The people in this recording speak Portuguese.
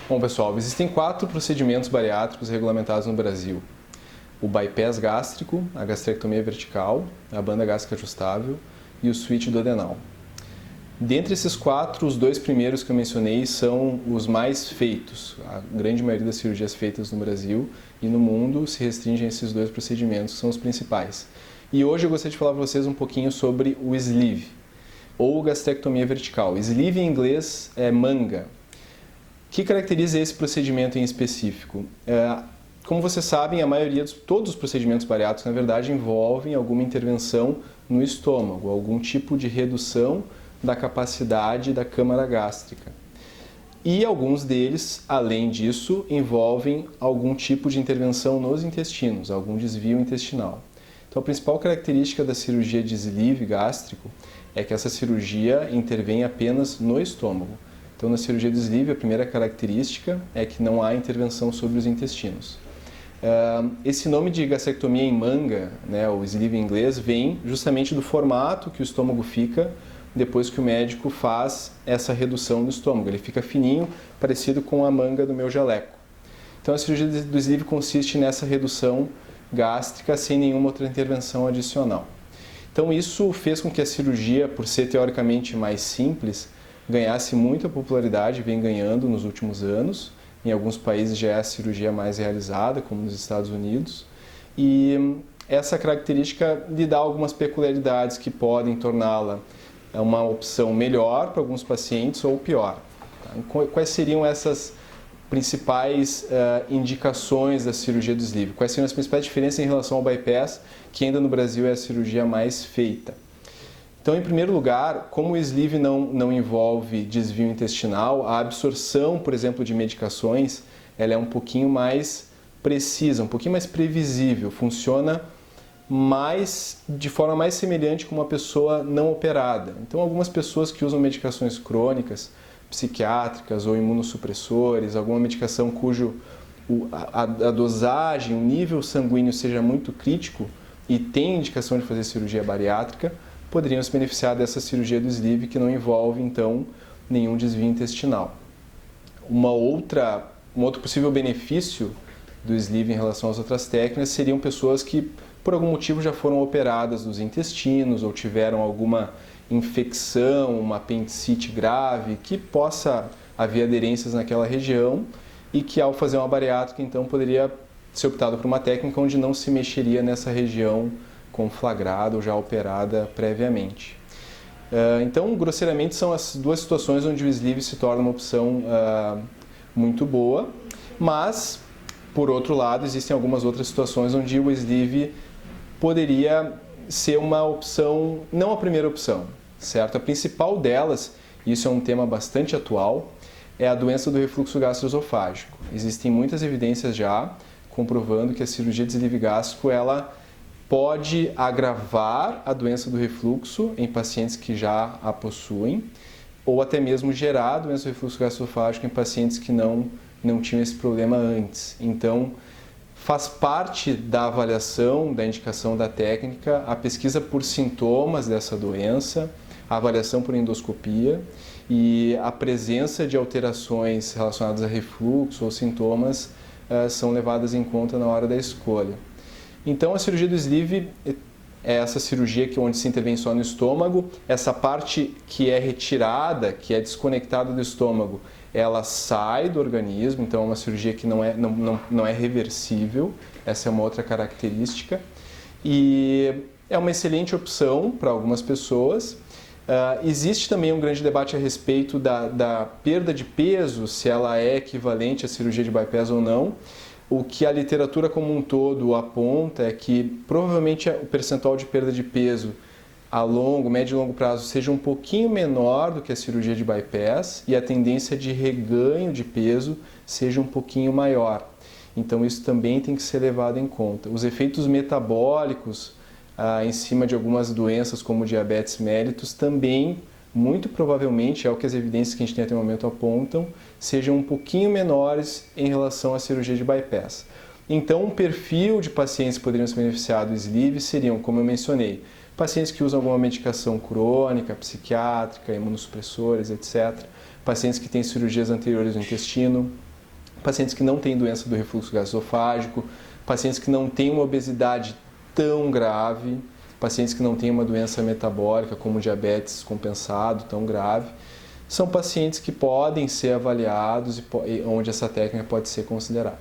Bom, pessoal, existem 4 procedimentos bariátricos regulamentados no Brasil. O bypass gástrico, a gastrectomia vertical, a banda gástrica ajustável e o switch duodenal. Dentre esses 4, os 2 primeiros que eu mencionei são os mais feitos. A grande maioria das cirurgias feitas no Brasil e no mundo se restringem a esses 2 procedimentos, que são os principais. E hoje eu gostaria de falar para vocês um pouquinho sobre o sleeve, ou gastrectomia vertical. Sleeve em inglês é manga. O que caracteriza esse procedimento em específico? Como vocês sabem, todos os procedimentos bariátricos, na verdade, envolvem alguma intervenção no estômago, algum tipo de redução da capacidade da câmara gástrica. E alguns deles, além disso, envolvem algum tipo de intervenção nos intestinos, algum desvio intestinal. Então, a principal característica da cirurgia de sleeve gástrico é que essa cirurgia intervém apenas no estômago. Então, na cirurgia de sleeve, a primeira característica é que não há intervenção sobre os intestinos. Esse nome de gastrectomia em manga, né, o sleeve em inglês, vem justamente do formato que o estômago fica depois que o médico faz essa redução do estômago. Ele fica fininho, parecido com a manga do meu jaleco. Então, a cirurgia do sleeve consiste nessa redução gástrica sem nenhuma outra intervenção adicional. Então, isso fez com que a cirurgia, por ser teoricamente mais simples, ganhasse muita popularidade, vem ganhando nos últimos anos. Em alguns países já é a cirurgia mais realizada, como nos Estados Unidos. E essa característica lhe dá algumas peculiaridades que podem torná-la uma opção melhor para alguns pacientes ou pior. Quais seriam essas principais indicações da cirurgia do sleeve? Quais seriam as principais diferenças em relação ao bypass, que ainda no Brasil é a cirurgia mais feita? Então, em primeiro lugar, como o sleeve não envolve desvio intestinal, a absorção, por exemplo, de medicações, ela é um pouquinho mais precisa, um pouquinho mais previsível, funciona de forma mais semelhante com uma pessoa não operada. Então, algumas pessoas que usam medicações crônicas, psiquiátricas ou imunossupressores, alguma medicação cujo a dosagem, o nível sanguíneo seja muito crítico e tem indicação de fazer cirurgia bariátrica, poderiam se beneficiar dessa cirurgia do sleeve que não envolve, então, nenhum desvio intestinal. Um outro possível benefício do sleeve em relação às outras técnicas seriam pessoas que, por algum motivo, já foram operadas dos intestinos ou tiveram alguma infecção, uma apendicite grave, que possa haver aderências naquela região e que, ao fazer uma bariátrica, então, poderia ser optado por uma técnica onde não se mexeria nessa região conflagrada ou já operada previamente. Então, grosseiramente, são as 2 situações onde o sleeve se torna uma opção muito boa, mas, por outro lado, existem algumas outras situações onde o sleeve poderia ser uma opção, não a primeira opção, certo? A principal delas, e isso é um tema bastante atual, é a doença do refluxo gastroesofágico. Existem muitas evidências já comprovando que a cirurgia de sleeve gástrico, ela pode agravar a doença do refluxo em pacientes que já a possuem, ou até mesmo gerar a doença do refluxo gastroesofágico em pacientes que não tinham esse problema antes. Então, faz parte da avaliação, da indicação da técnica, a pesquisa por sintomas dessa doença, a avaliação por endoscopia e a presença de alterações relacionadas a refluxo ou sintomas são levadas em conta na hora da escolha. Então, a cirurgia do sleeve é essa cirurgia onde se intervém só no estômago. Essa parte que é retirada, que é desconectada do estômago, ela sai do organismo, então é uma cirurgia que não é reversível. Essa é uma outra característica. E é uma excelente opção para algumas pessoas. Existe também um grande debate a respeito da perda de peso, se ela é equivalente à cirurgia de bypass ou não. O que a literatura como um todo aponta é que provavelmente o percentual de perda de peso a médio e longo prazo seja um pouquinho menor do que a cirurgia de bypass e a tendência de reganho de peso seja um pouquinho maior. Então isso também tem que ser levado em conta. Os efeitos metabólicos em cima de algumas doenças como diabetes mellitus também, muito provavelmente, é o que as evidências que a gente tem até o momento apontam, sejam um pouquinho menores em relação à cirurgia de bypass. Então, um perfil de pacientes que poderiam se beneficiar do sleeve seriam, como eu mencionei, pacientes que usam alguma medicação crônica, psiquiátrica, imunossupressores, etc. Pacientes que têm cirurgias anteriores no intestino, pacientes que não têm doença do refluxo gastroesofágico, pacientes que não têm uma obesidade tão grave, pacientes que não têm uma doença metabólica como diabetes compensado tão grave, são pacientes que podem ser avaliados e onde essa técnica pode ser considerada.